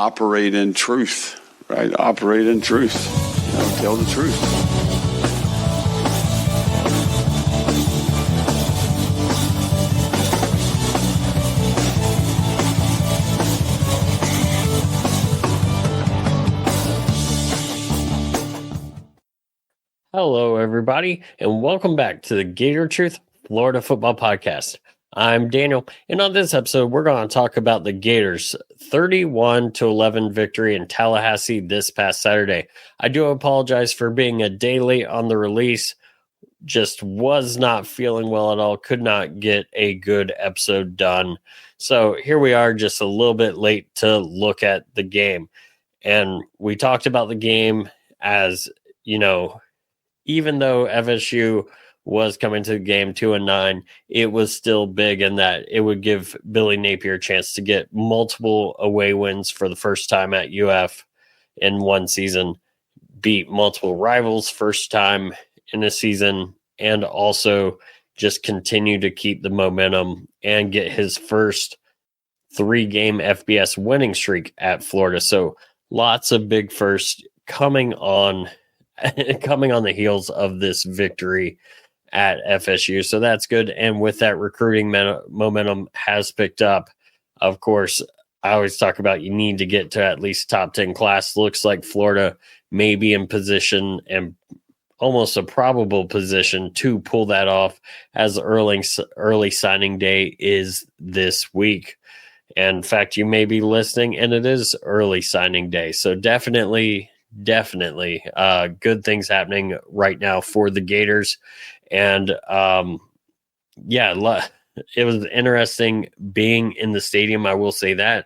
operate in truth, right? Operate in truth. Tell the truth. Hello, everybody, and welcome back to the Gator Truth Florida Football Podcast. I'm Daniel, and on this episode, we're going to talk about the Gators' 31-11 victory in Tallahassee this past Saturday. I do apologize for being a day late on the release. Just was not feeling well at all. Could not get a good episode done. So here we are, just a little bit late to look at the game. And we talked about the game as, even though FSU was coming to the game 2-9, it was still big in that it would give Billy Napier a chance to get multiple away wins for the first time at UF in one season, beat multiple rivals first time in a season, and also just continue to keep the momentum and get his first 3-game FBS winning streak at Florida. So lots of big firsts coming on the heels of this victory at FSU. So that's good. And with that, recruiting momentum has picked up. Of course, I always talk about you need to get to at least top 10 class. Looks like Florida may be in position and almost a probable position to pull that off, as early signing day is this week. And in fact, you may be listening and it is early signing day. So definitely good things happening right now for the Gators. And it was interesting being in the stadium. I will say that,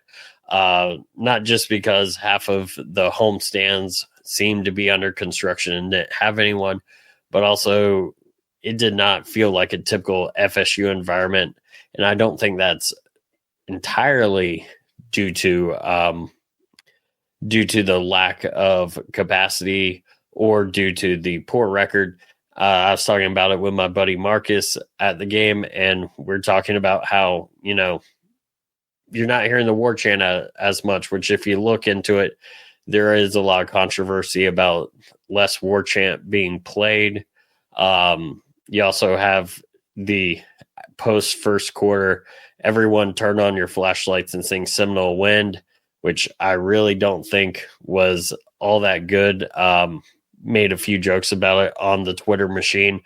not just because half of the home stands seemed to be under construction and didn't have anyone, but also it did not feel like a typical FSU environment. And I don't think that's entirely due to the lack of capacity or due to the poor record. I was talking about it with my buddy Marcus at the game, and we're talking about how, you're not hearing the war chant as much, which if you look into it, there is a lot of controversy about less war chant being played. You also have the post first quarter, everyone turn on your flashlights and sing Seminole Wind, which I really don't think was all that good. Made a few jokes about it on the Twitter machine,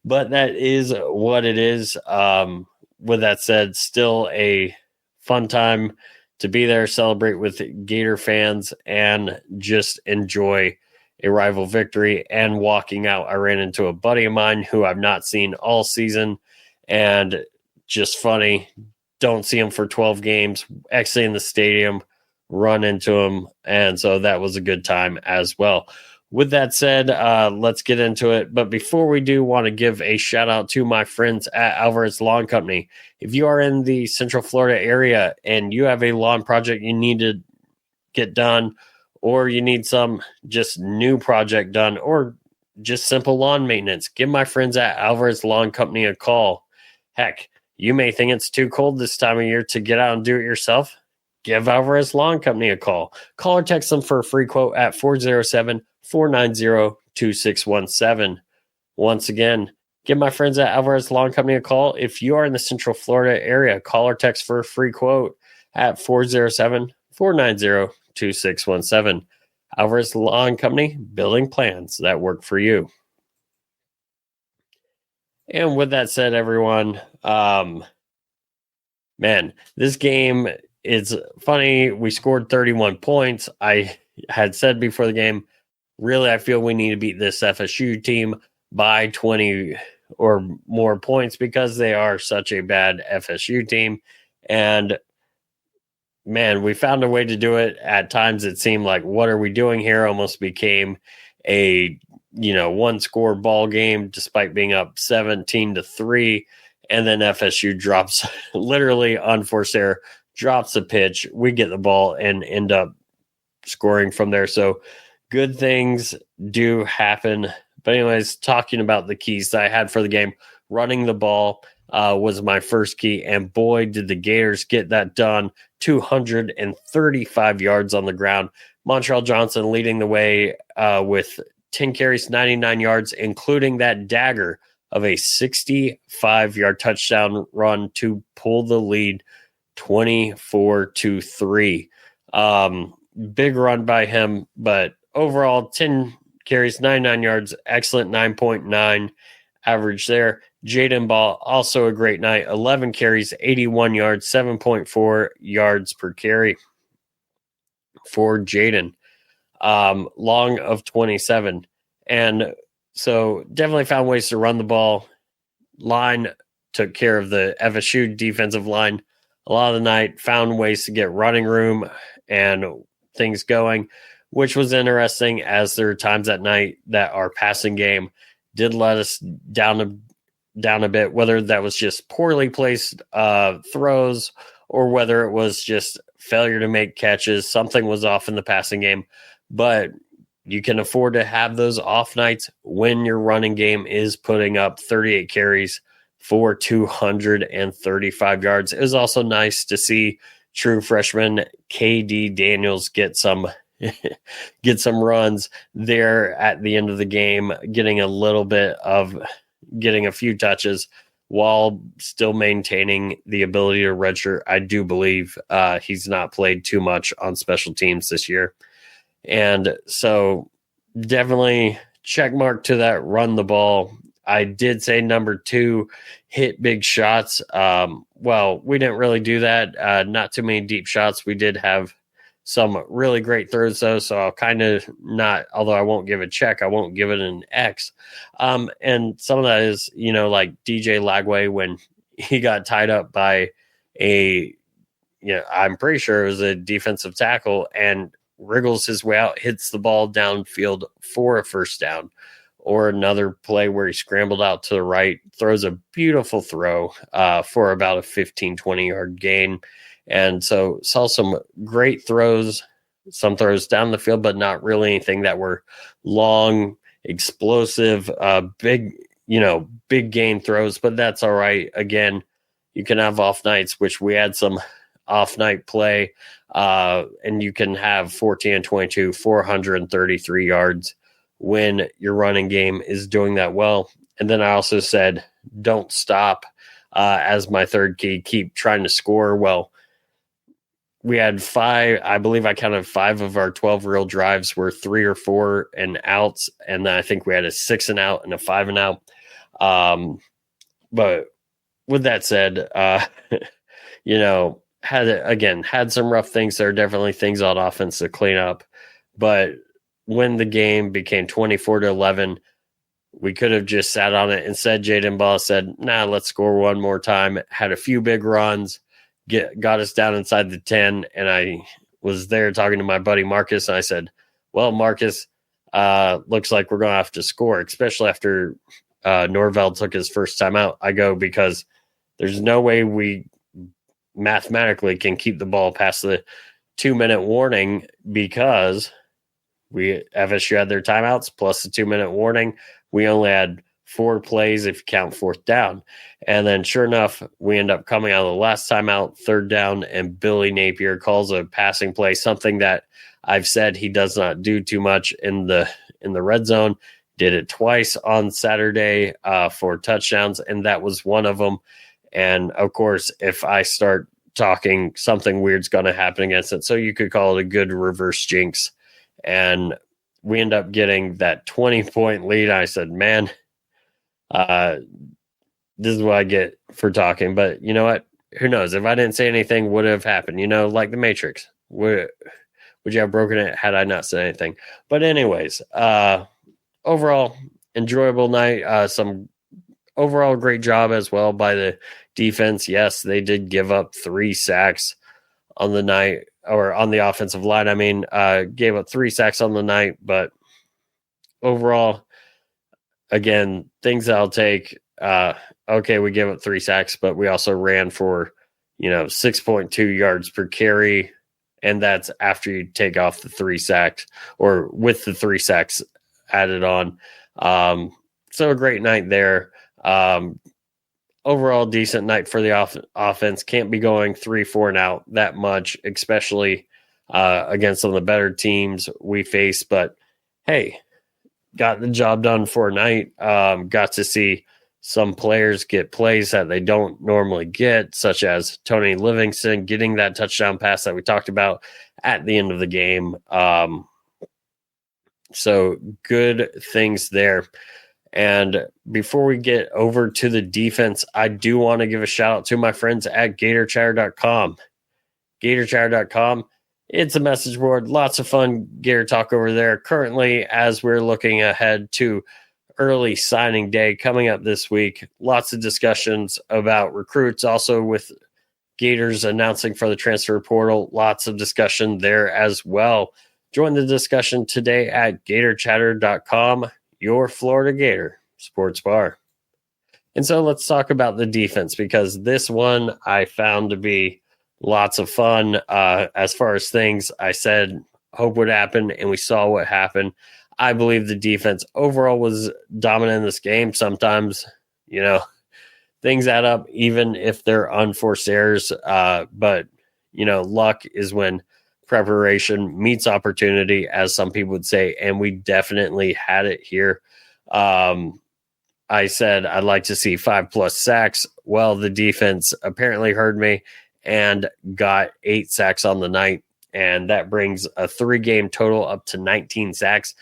but that is what it is. With that said, still a fun time to be there, celebrate with Gator fans, and just enjoy a rival victory. And walking out, I ran into a buddy of mine who I've not seen all season, and just funny. Don't see him for 12 games, exiting the stadium, run into him. And so that was a good time as well. With that said, let's get into it. But before we do, want to give a shout out to my friends at Alvarez Lawn Company. If you are in the Central Florida area and you have a lawn project you need to get done, or you need some just new project done, or just simple lawn maintenance, give my friends at Alvarez Lawn Company a call. Heck, you may think it's too cold this time of year to get out and do it yourself. Give Alvarez Lawn Company a call. Call or text them for a free quote at 407-490-2617. Once again, give my friends at Alvarez Lawn Company a call. If you are in the Central Florida area, call or text for a free quote at 407-490-2617. Alvarez Lawn Company, building plans that work for you. And with that said, everyone, this game, it's funny. We scored 31 points. I had said before the game, really, I feel we need to beat this FSU team by 20 or more points because they are such a bad FSU team. And man, we found a way to do it. At times it seemed like, what are we doing here? Almost became a, one score ball game despite being up 17-3. And then FSU drops literally unforced error, drops a pitch. We get the ball and end up scoring from there. So good things do happen. But anyways, talking about the keys that I had for the game, running the ball. was my first key. And boy, did the Gators get that done. 235 yards on the ground. Montreal Johnson leading the way with 10 carries, 99 yards, including that dagger of a 65-yard touchdown run to pull the lead 24-3. Big run by him, but overall 10 carries, 99 yards, excellent 9.9 average there. Jaden Ball, also a great night, 11 carries, 81 yards, 7.4 yards per carry for Jaden. Long of 27. And so definitely found ways to run the ball. Line took care of the FSU defensive line a lot of the night, found ways to get running room and things going, which was interesting, as there are times at night that our passing game did let us down a bit, whether that was just poorly placed throws or whether it was just failure to make catches. Something was off in the passing game, but you can afford to have those off nights when your running game is putting up 38 carries for 235 yards. It was also nice to see true freshman KD Daniels get some runs there at the end of the game, getting a few touches while still maintaining the ability to redshirt. I do believe he's not played too much on special teams this year. And so definitely check mark to that run the ball. I did say number 2, hit big shots. Well, we didn't really do that. Not too many deep shots. We did have some really great throws, though, so I'll kind of not, although I won't give a check, I won't give it an X. And some of that is, like DJ Lagway, when he got tied up by I'm pretty sure it was a defensive tackle, and wriggles his way out, hits the ball downfield for a first down. Or another play where he scrambled out to the right, throws a beautiful throw for about a 15, 20-yard gain. And so saw some great throws, some throws down the field, but not really anything that were long, explosive, big gain throws. But that's all right. Again, you can have off nights, which we had some off night play, and you can have 14 and 22, 433 yards when your running game is doing that well. And then I also said, don't stop as my third key, keep trying to score. Well, we had 5, I believe I counted 5 of our 12 real drives were 3 or 4 and outs. And then I think we had a 6 and out and a 5 and out. But with that said, had some rough things. There are definitely things on offense to clean up, but when the game became 24-11, we could have just sat on it. Instead, Jaden Ball said, nah, let's score one more time. Had a few big runs, got us down inside the 10. And I was there talking to my buddy Marcus. And I said, well, Marcus, looks like we're going to have to score, especially after Norvell took his first time out. I go, because there's no way we mathematically can keep the ball past the 2-minute warning, because FSU had their timeouts plus the 2-minute warning. We only had 4 plays if you count fourth down. And then sure enough, we end up coming out of the last timeout, third down, and Billy Napier calls a passing play, something that I've said he does not do too much in the red zone. Did it twice on Saturday for touchdowns, and that was one of them. And of course, if I start talking, something weird's going to happen against it. So you could call it a good reverse jinx. And we end up getting that 20-point lead. I said, man, this is what I get for talking. But you know what? Who knows? If I didn't say anything, would have happened. Like the Matrix. Would you have broken it had I not said anything? But anyways, overall, enjoyable night. Some overall great job as well by the defense. Yes, they did give up 3 sacks on the night, or on the offensive line. I mean, gave up 3 sacks on the night, but overall, again, things I'll take. Okay, we gave up 3 sacks, but we also ran for, 6.2 yards per carry. And that's after you take off the 3 sacks, or with the 3 sacks added on. So a great night there. overall decent night for the offense. Can't be going 3-4 and out that much, especially against some of the better teams we face. But hey, got the job done for a night. Got to see some players get plays that they don't normally get, such as Tony Livingston getting that touchdown pass that we talked about at the end of the game. So good things there. And before we get over to the defense, I do want to give a shout out to my friends at GatorChatter.com. GatorChatter.com. It's a message board. Lots of fun Gator talk over there. Currently, as we're looking ahead to early signing day coming up this week, lots of discussions about recruits. Also with Gators announcing for the transfer portal, lots of discussion there as well. Join the discussion today at GatorChatter.com, your Florida Gator sports bar. And so let's talk about the defense, because this one I found to be lots of fun. As far as things I said hope would happen, and we saw what happened. I believe the defense overall was dominant in this game. Sometimes, things add up, even if they're unforced errors. But, luck is when preparation meets opportunity, as some people would say, and we definitely had it here. I said I'd like to see 5+ sacks. Well, the defense apparently heard me and got 8 sacks on the night, and that brings a 3-game total up to 19 sacks.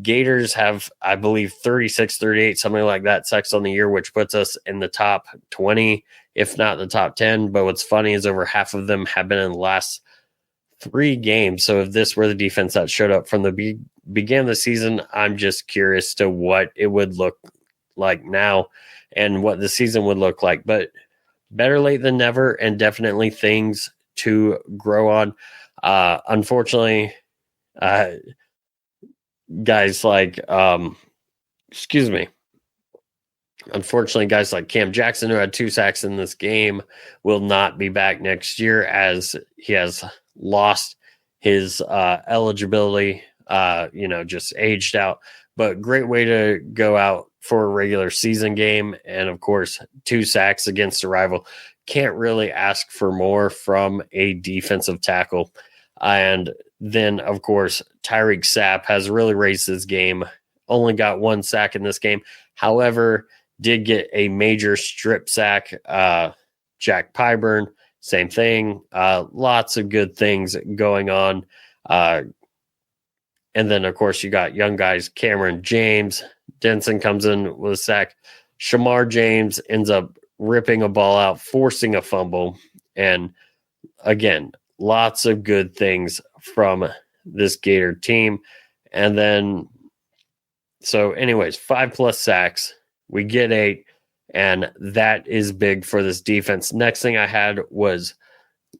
Gators have, I believe, 36, 38, something like that, sacks on the year, which puts us in the top 20, if not the top 10. But what's funny is over half of them have been in the last 3 games. So if this were the defense that showed up from the beginning of the season, I'm just curious to what it would look like now and what the season would look like. But better late than never, and definitely things to grow on. Unfortunately, guys like Cam Jackson, who had 2 sacks in this game, will not be back next year, as he has lost his eligibility, just aged out. But great way to go out for a regular season game. And of course, 2 sacks against a rival. Can't really ask for more from a defensive tackle. And then, of course, Tyreek Sapp has really raised his game. Only got 1 sack in this game. However, did get a major strip sack. Jack Pyburn, same thing. Lots of good things going on. And then, of course, you got young guys, Cameron James. Denson comes in with a sack. Shamar James ends up ripping a ball out, forcing a fumble. And again, lots of good things from this Gator team. And then, so anyways, 5+ sacks. We get 8, and that is big for this defense. Next thing I had was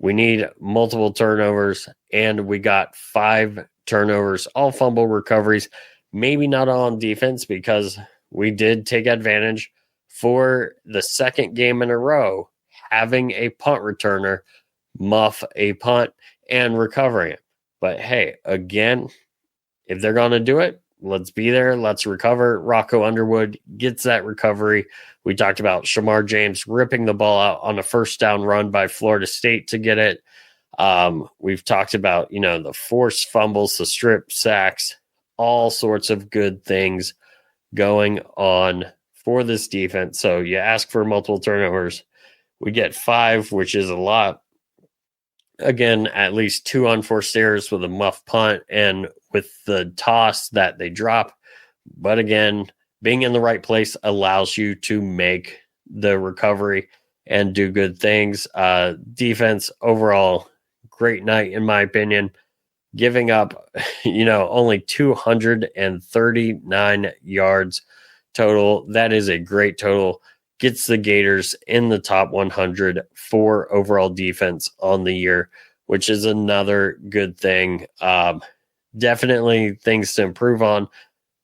we need multiple turnovers, and we got 5 turnovers, all fumble recoveries. Maybe not on defense, because we did take advantage for the second game in a row, having a punt returner muff a punt and recovering it. But hey, again, if they're going to do it, let's be there. Let's recover. Rocco Underwood gets that recovery. We talked about Shamar James ripping the ball out on a first down run by Florida State to get it. We've talked about, the forced fumbles, the strip sacks, all sorts of good things going on for this defense. So you ask for multiple turnovers. We get 5, which is a lot. Again, at least 2 unforced errors with a muff punt and with the toss that they drop. But again, being in the right place allows you to make the recovery and do good things. Defense overall, great night in my opinion. Giving up, only 239 yards total. That is a great total. Gets the Gators in the top 100 for overall defense on the year, which is another good thing. Definitely things to improve on,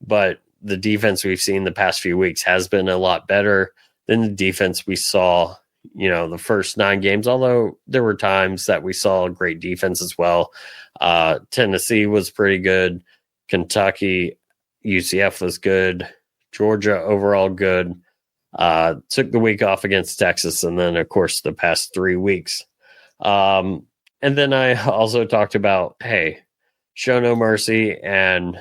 but the defense we've seen the past few weeks has been a lot better than the defense we saw, the first 9 games, although there were times that we saw great defense as well. Tennessee was pretty good. Kentucky, UCF was good. Georgia overall good. Took the week off against Texas, and then, of course, the past 3 weeks. And then I also talked about, hey, show no mercy and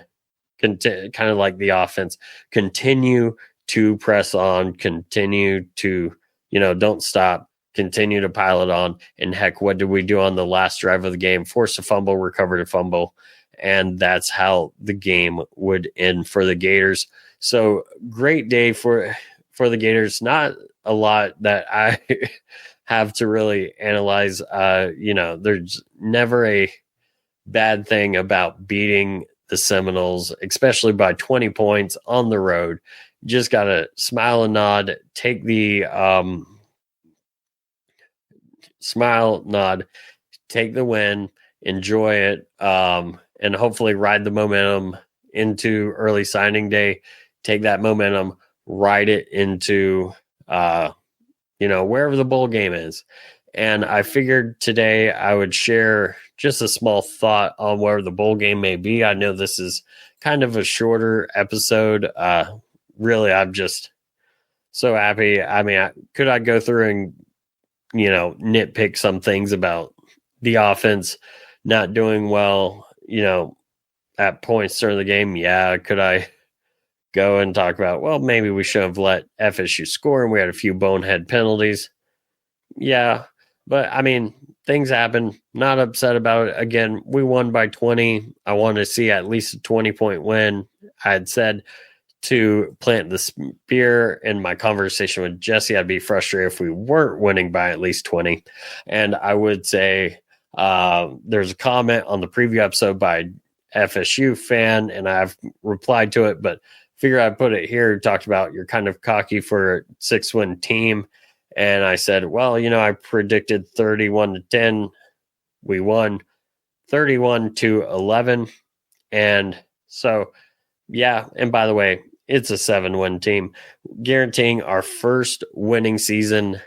kind of like the offense, continue to press on, continue to, don't stop, continue to pile it on. And heck, what did we do on the last drive of the game? Force a fumble, recovered a fumble. And that's how the game would end for the Gators. So great day for the Gators. Not a lot that I have to really analyze. There's never a bad thing about beating the Seminoles, especially by 20 points on the road. Just got to smile and nod, take the smile, nod, take the win, enjoy it, and hopefully ride the momentum into early signing day, take that momentum, ride it into, wherever the bowl game is. And I figured today I would share just a small thought on where the bowl game may be. I know this is kind of a shorter episode. Really, I'm just so happy. I mean, could I go through and, nitpick some things about the offense not doing well, at points during the game? Yeah. Could I go and talk about, well, maybe we should have let FSU score and we had a few bonehead penalties? Yeah. But, I mean, things happen. Not upset about it. Again, we won by 20. I wanted to see at least a 20-point win. I had said to plant the spear in my conversation with Jesse, I'd be frustrated if we weren't winning by at least 20. And I would say there's a comment on the preview episode by FSU fan, and I've replied to it, but figure I'd put it here. Talked about you're kind of cocky for a 6-win team. And I said, well, I predicted 31-10. We won 31-11. And so, yeah. And by the way, it's a 7-win team, guaranteeing our first winning season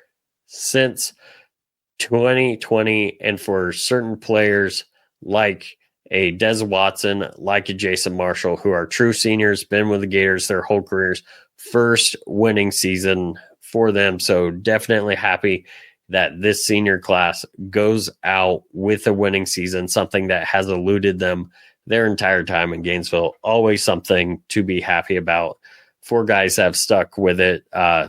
since 2020. And for certain players like a Des Watson, like a Jason Marshall, who are true seniors, been with the Gators their whole careers, first winning season for them. So definitely happy that this senior class goes out with a winning season, something that has eluded them their entire time in Gainesville. Always something to be happy about. 4 guys have stuck with it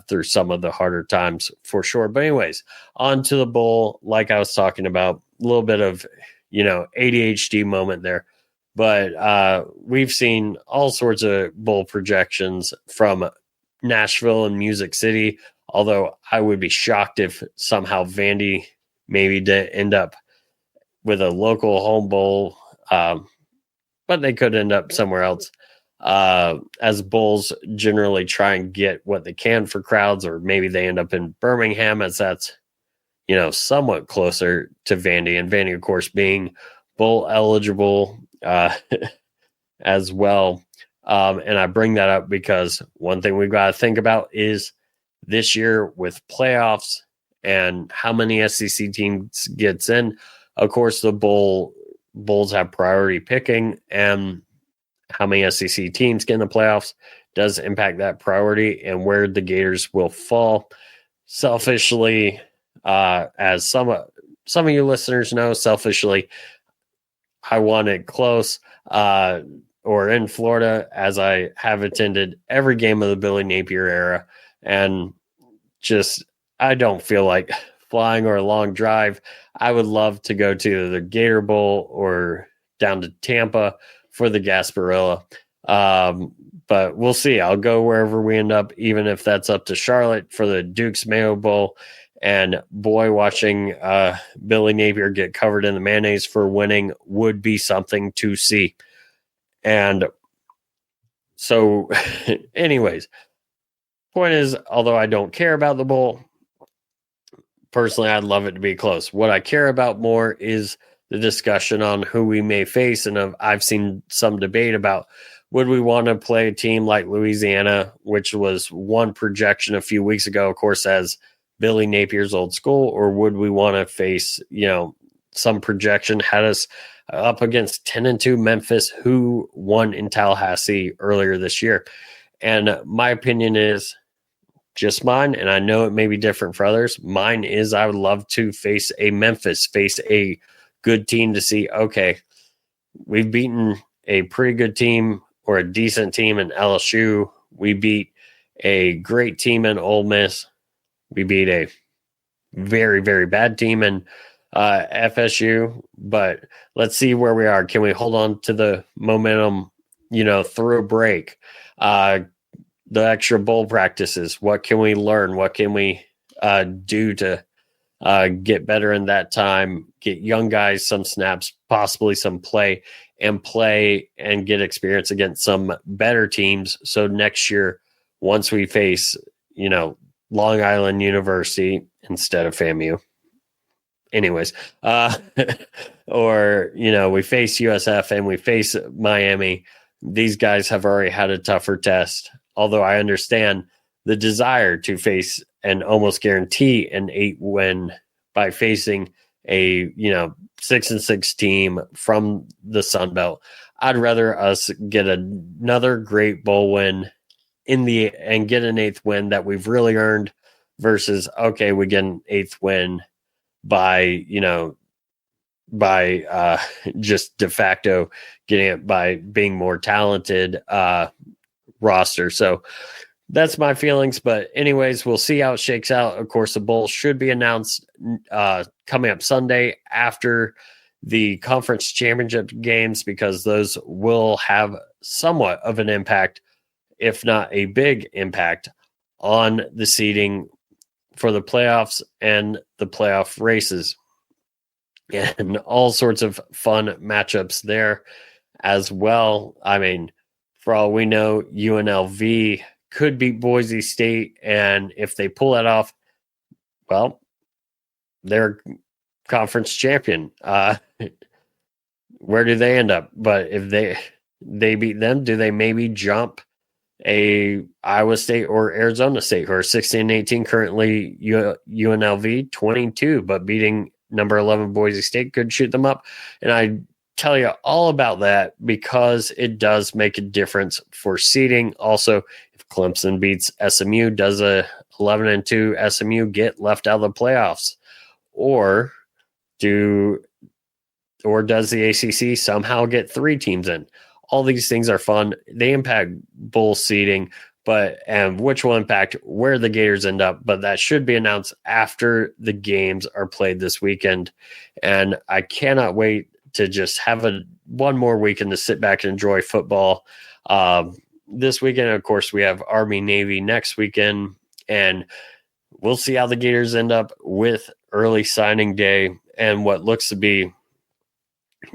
through some of the harder times for sure. But anyways, on to the bowl. Like I was talking about, a little bit of, ADHD moment there. But we've seen all sorts of bowl projections from Nashville and Music City, although I would be shocked if somehow Vandy maybe did end up with a local home bowl, but they could end up somewhere else, as bowls generally try and get what they can for crowds, or maybe they end up in Birmingham, as that's, somewhat closer to Vandy, and Vandy, of course, being bowl eligible as well. And I bring that up because one thing we've got to think about is this year with playoffs and how many SEC teams gets in. Of course, the bowls have priority picking, and how many SEC teams get in the playoffs does impact that priority and where the Gators will fall. Selfishly, as some of you listeners know, selfishly, I want it close. Or in Florida, as I have attended every game of the Billy Napier era, and just I don't feel like flying or a long drive. I would love to go to the Gator Bowl or down to Tampa for the Gasparilla. But we'll see. I'll go wherever we end up, even if that's up to Charlotte for the Duke's Mayo Bowl. And boy, watching Billy Napier get covered in the mayonnaise for winning would be something to see. And so, anyways, point is, although I don't care about the bowl, personally, I'd love it to be close. What I care about more is the discussion on who we may face. And I've seen some debate about, would we want to play a team like Louisiana, which was one projection a few weeks ago, of course, as Billy Napier's old school, or would we want to face, some projection had us up against 10-2 Memphis, who won in Tallahassee earlier this year. And my opinion is just mine, and I know it may be different for others. Mine is I would love to face a Memphis, face a good team to see, okay, we've beaten a pretty good team or a decent team in LSU. We beat a great team in Ole Miss. We beat a very, very bad team in FSU. But let's see where we are. Can we hold on to the momentum, through a break? The extra bowl practices. What can we learn? What can we do to get better in that time? Get young guys some snaps, possibly some play and get experience against some better teams. So next year, once we face, Long Island University instead of FAMU. Anyways, or, we face USF and we face Miami. These guys have already had a tougher test, although I understand the desire to face and almost guarantee an 8-win by facing a, 6-6 team from the Sun Belt. I'd rather us get another great bowl win and get an 8th win that we've really earned versus, okay, we get an 8th win by just de facto getting it by being more talented roster. So that's my feelings. But anyways, we'll see how it shakes out. Of course, the bowl should be announced coming up Sunday after the conference championship games, because those will have somewhat of an impact, if not a big impact, on the seeding for the playoffs and the playoff races, and all sorts of fun matchups there as well. I mean, for all we know, UNLV could beat Boise State, and if they pull that off, well, they're conference champion. Where do they end up? But if they beat them, do they maybe jump a Iowa State or Arizona State, who are 16-18 currently? UNLV 22, but beating number 11 Boise State could shoot them up. And I tell you all about that because it does make a difference for seeding. Also, if Clemson beats SMU, does a 11-2 SMU get left out of the playoffs, or does the ACC somehow get 3 teams in? All these things are fun. They impact bowl seeding, and which will impact where the Gators end up. But that should be announced after the games are played this weekend. And I cannot wait to just have one more weekend to sit back and enjoy football. This weekend, of course, we have Army Navy next weekend, and we'll see how the Gators end up with early signing day and what looks to be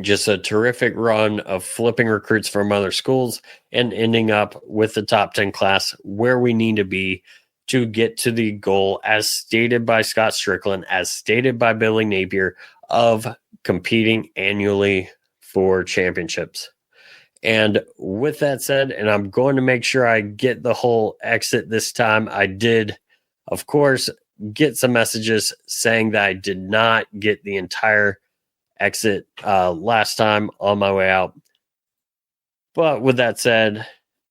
just a terrific run of flipping recruits from other schools and ending up with the top 10 class where we need to be to get to the goal, as stated by Scott Strickland, as stated by Billy Napier, of competing annually for championships. And with that said, and I'm going to make sure I get the whole exit this time. I did, of course, get some messages saying that I did not get the entire exit last time on my way out. But with that said,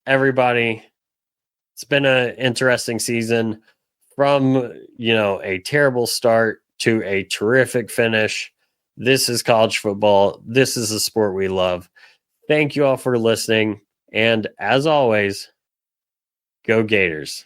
everybody, it's been an interesting season, from a terrible start to a terrific finish. This is college football. This is the sport we love. Thank you all for listening, and as always, go Gators.